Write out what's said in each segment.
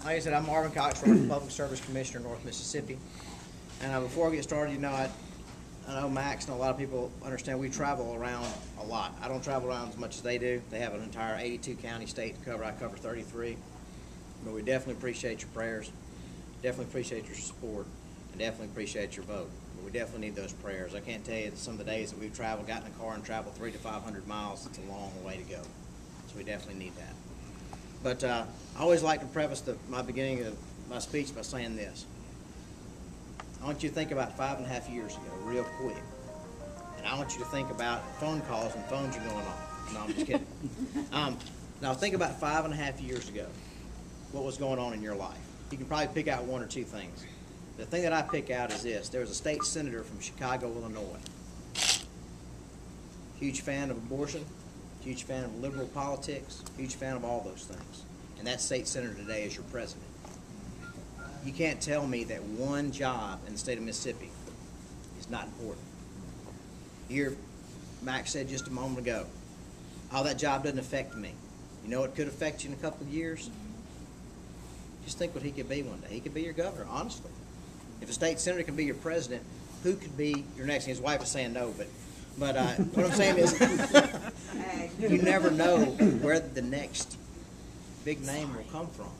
Like I said, I'm Marvin Cox, Public Service Commissioner, North Mississippi. And before I get started, I know Max and a lot of people understand we travel around a lot. I don't travel around as much as they do. They have an entire 82 county state to cover. I cover 33. But we definitely appreciate your prayers, definitely appreciate your support, and definitely appreciate your vote. But we definitely need those prayers. I can't tell you that some of the days that we've traveled, got in a car and traveled 300 to 500 miles, it's a long way to go. So we definitely need that. But I always like to preface my beginning of my speech by saying this. I want you to think about 5.5 years ago, real quick. And I want you to think about phone calls when phones are going on. No, I'm just kidding. Now think about 5.5 years ago, what was going on in your life. You can probably pick out one or two things. The thing that I pick out is this. There was a state senator from Chicago, Illinois. Huge fan of abortion, huge fan of liberal politics, huge fan of all those things. And that state senator today is your president. You can't tell me that one job in the state of Mississippi is not important. Here, Max said just a moment ago, oh, that job doesn't affect me. You know it could affect you in a couple of years? Just think what he could be one day. He could be your governor, honestly. If a state senator can be your president, who could be your next? His wife is saying no, but what I'm saying is you never know where the next big name will come from.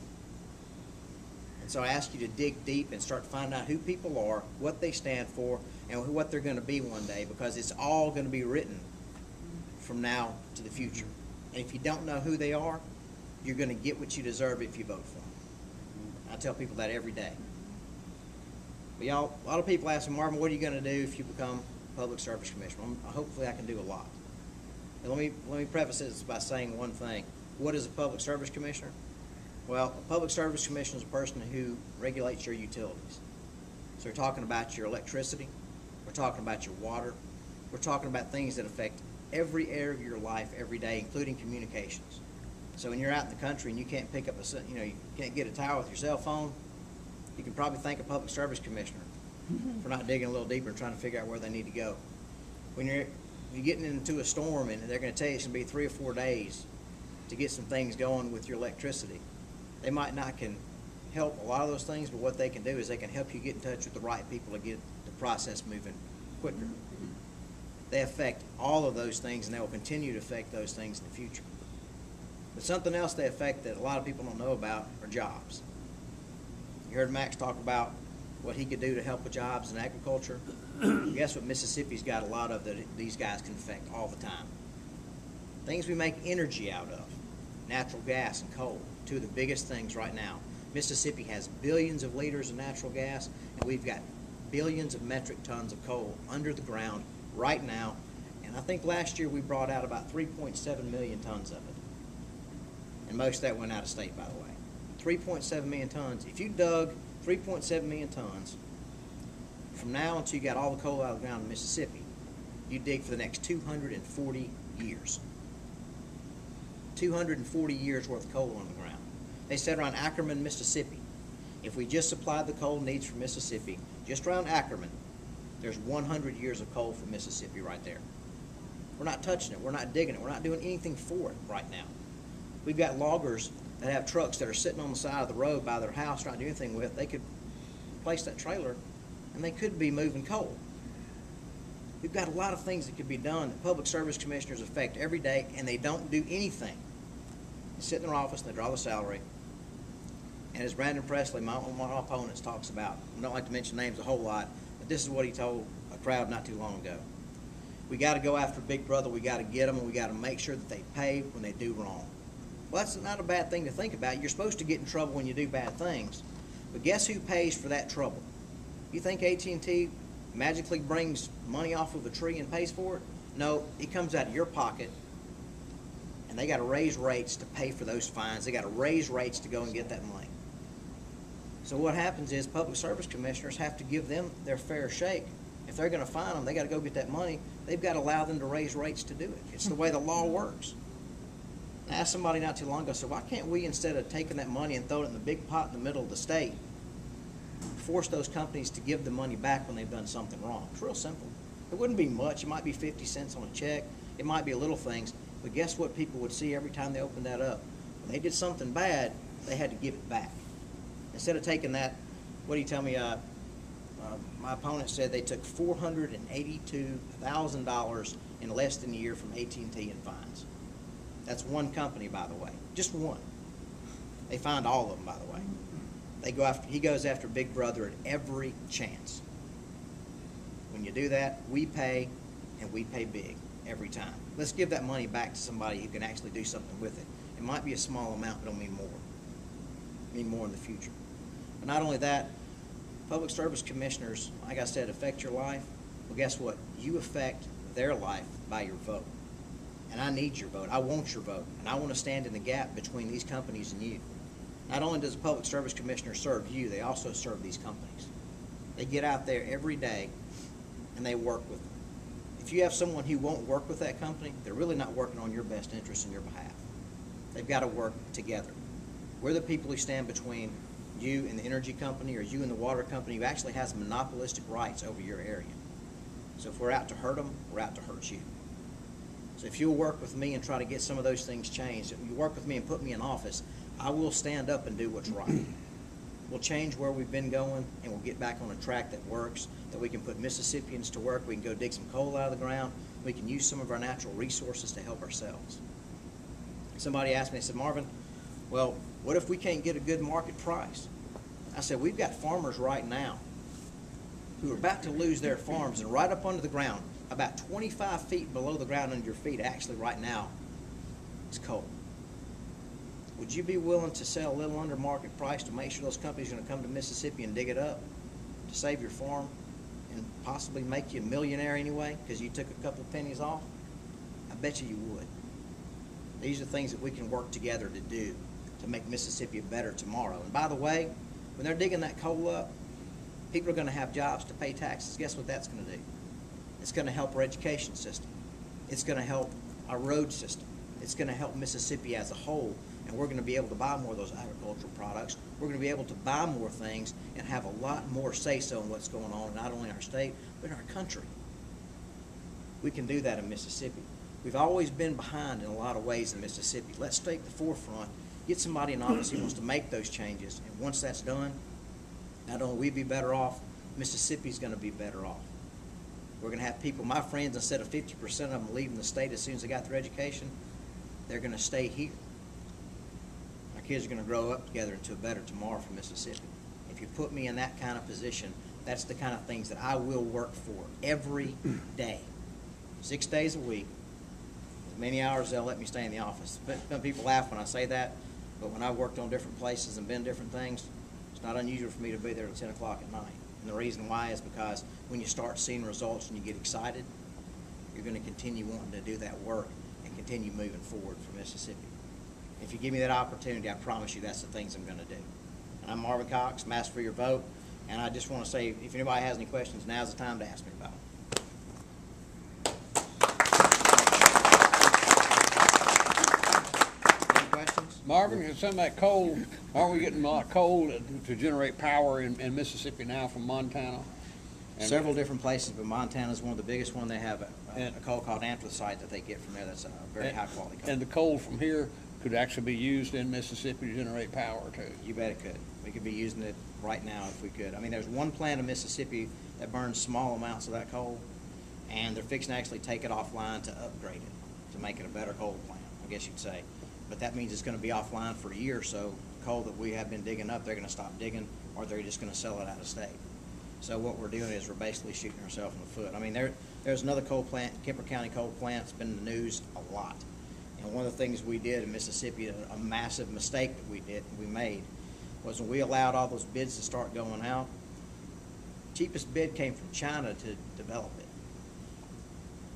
And so I ask you to dig deep and start to find out who people are, what they stand for, and what they're going to be one day, because it's all going to be written from now to the future. And if you don't know who they are, you're going to get what you deserve if you vote for them. I tell people that every day. But y'all, a lot of people ask me, Marvin, what are you going to do if you become Public Service Commissioner? Hopefully I can do a lot. And let me preface this by saying one thing. What is a Public Service Commissioner? Well, a Public Service Commissioner is a person who regulates your utilities. So we're talking about your electricity, we're talking about your water, we're talking about things that affect every area of your life every day, including communications. So when you're out in the country and you can't pick up you can't get a tower with your cell phone, you can probably thank a Public Service Commissioner for not digging a little deeper and trying to figure out where they need to go. When you're getting into a storm and they're going to tell you it's going to be 3 or 4 days to get some things going with your electricity, they might not can help a lot of those things, but what they can do is they can help you get in touch with the right people to get the process moving quicker. They affect all of those things, and they will continue to affect those things in the future. But something else they affect that a lot of people don't know about are jobs. You heard Max talk about what he could do to help with jobs in agriculture. Guess what Mississippi's got a lot of that these guys can affect all the time. Things we make energy out of, natural gas and coal, two of the biggest things right now. Mississippi has billions of liters of natural gas, and we've got billions of metric tons of coal under the ground right now. And I think last year we brought out about 3.7 million tons of it. And most of that went out of state, by the way. 3.7 million tons. If you dug 3.7 million tons from now until you got all the coal out of the ground in Mississippi, you dig for the next 240 years. 240 years worth of coal on the ground. They said around Ackerman, Mississippi, if we just supplied the coal needs from Mississippi, just around Ackerman, there's 100 years of coal from Mississippi right there. We're not touching it. We're not digging it. We're not doing anything for it right now. We've got loggers that have trucks that are sitting on the side of the road by their house trying to do anything with. They could place that trailer, and they could be moving coal. We've got a lot of things that could be done that Public Service Commissioners affect every day, and they don't do anything. They sit in their office and they draw the salary. And as Brandon Presley, one of my opponents, talks about, I don't like to mention names a whole lot, but this is what he told a crowd not too long ago. We got to go after Big Brother. We got to get them, and we got to make sure that they pay when they do wrong. Well, that's not a bad thing to think about. You're supposed to get in trouble when you do bad things. But guess who pays for that trouble? You think AT&T magically brings money off of a tree and pays for it? No, it comes out of your pocket, and they got to raise rates to pay for those fines. They got to raise rates to go and get that money. So what happens is Public Service Commissioners have to give them their fair shake. If they're going to fine them, they got to go get that money. They've got to allow them to raise rates to do it. It's the way the law works. I asked somebody not too long ago, so why can't we, instead of taking that money and throwing it in the big pot in the middle of the state, force those companies to give the money back when they've done something wrong? It's real simple. It wouldn't be much. It might be 50 cents on a check. It might be little things. But guess what people would see every time they opened that up? When they did something bad, they had to give it back. Instead of taking that, what do you tell me? My opponent said they took $482,000 in less than a year from AT&T in fines. That's one company, by the way, just one. They find all of them, by the way. He goes after Big Brother at every chance. When you do that, we pay, and we pay big every time. Let's give that money back to somebody who can actually do something with it. It might be a small amount, but it'll mean more. Mean more in the future. But not only that, public service commissioners, like I said, affect your life. Well, guess what? You affect their life by your vote. And I need your vote. I want your vote. And I want to stand in the gap between these companies and you. Not only does a public service commissioner serve you, they also serve these companies. They get out there every day and they work with them. If you have someone who won't work with that company, they're really not working on your best interest in your behalf. They've got to work together. We're the people who stand between you and the energy company or you and the water company who actually has monopolistic rights over your area. So if we're out to hurt them, we're out to hurt you. So if you'll work with me and try to get some of those things changed, if you work with me and put me in office, I will stand up and do what's right. We'll change where we've been going, and we'll get back on a track that works, that we can put Mississippians to work. We can go dig some coal out of the ground. We can use some of our natural resources to help ourselves. Somebody asked me, they said, Marvin, well, what if we can't get a good market price? I said, we've got farmers right now who are about to lose their farms, and right up under the ground, about 25 feet below the ground under your feet, actually right now, is coal. Would you be willing to sell a little under market price to make sure those companies are going to come to Mississippi and dig it up to save your farm and possibly make you a millionaire anyway because you took a couple of pennies off? I bet you would. These are things that we can work together to do to make Mississippi better tomorrow. And by the way, when they're digging that coal up, people are going to have jobs to pay taxes. Guess what that's going to do? It's going to help our education system. It's going to help our road system. It's going to help Mississippi as a whole, and we're going to be able to buy more of those agricultural products. We're going to be able to buy more things and have a lot more say-so in what's going on, not only in our state, but in our country. We can do that in Mississippi. We've always been behind in a lot of ways in Mississippi. Let's take the forefront, get somebody in office who wants to make those changes, and once that's done, not only will we be better off, Mississippi's going to be better off. We're going to have people, my friends, instead of 50% of them leaving the state as soon as they got their education, they're going to stay here. Our kids are going to grow up together into a better tomorrow for Mississippi. If you put me in that kind of position, that's the kind of things that I will work for every day, 6 days a week, as many hours as they'll let me stay in the office. But some people laugh when I say that, but when I worked on different places and been different things, it's not unusual for me to be there till 10 o'clock at night. And the reason why is because when you start seeing results and you get excited, you're going to continue wanting to do that work and continue moving forward for Mississippi. If you give me that opportunity, I promise you that's the things I'm going to do. And I'm Marvin Cox, I'm asking for your vote, and I just want to say, if anybody has any questions, now's the time to ask me about them. Any questions? Marvin, some of that coal, aren't we getting a lot of coal to generate power in Mississippi now from Montana? Several different places, but Montana is one of the biggest one. They have a coal called anthracite that they get from there. That's a very high quality coal. And the coal from here could actually be used in Mississippi to generate power too. You bet it could. We could be using it right now if we could. I mean, there's one plant in Mississippi that burns small amounts of that coal, and they're fixing to actually take it offline to upgrade it, to make it a better coal plant, I guess you'd say. But that means it's going to be offline for a year or so. Coal that we have been digging up, they're going to stop digging, or they're just going to sell it out of state. So what we're doing is we're basically shooting ourselves in the foot. I mean, there's another coal plant, Kemper County coal plant. It's been in the news a lot. And one of the things we did in Mississippi, a massive mistake that we made, was when we allowed all those bids to start going out, cheapest bid came from China to develop it.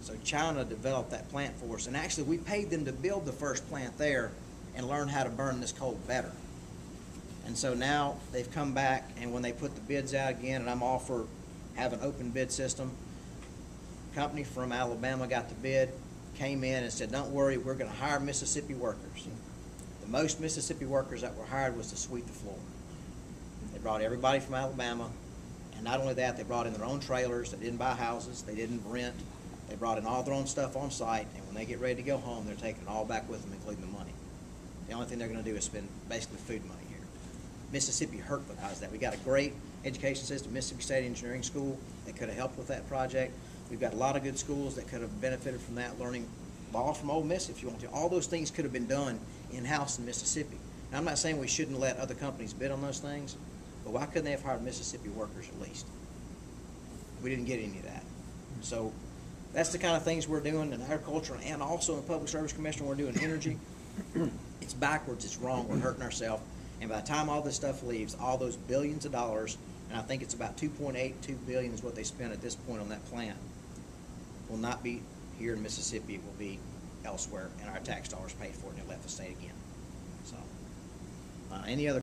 So China developed that plant for us, and actually we paid them to build the first plant there and learn how to burn this coal better. And so now they've come back, and when they put the bids out again, and I'm all for having an open bid system, a company from Alabama got the bid, came in and said, don't worry, we're going to hire Mississippi workers. The most Mississippi workers that were hired was to sweep the floor. They brought everybody from Alabama, and not only that, they brought in their own trailers. They didn't buy houses. They didn't rent. They brought in all their own stuff on site, and when they get ready to go home, they're taking it all back with them, including the money. The only thing they're going to do is spend basically food money here. Mississippi hurt because of that. We got a great education system, Mississippi State Engineering School, that could have helped with that project. We've got a lot of good schools that could have benefited from that, learning law from Ole Miss if you want to. All those things could have been done in-house in Mississippi. Now, I'm not saying we shouldn't let other companies bid on those things, but why couldn't they have hired Mississippi workers at least? We didn't get any of that. So that's the kind of things we're doing in agriculture, and also in Public Service Commission, we're doing energy. It's backwards, it's wrong, we're hurting ourselves. And by the time all this stuff leaves, all those billions of dollars, and I think it's about 2.82 billion is what they spent at this point on that plant, will not be here in Mississippi, it will be elsewhere, and our tax dollars paid for it, and it left the state again. So, any other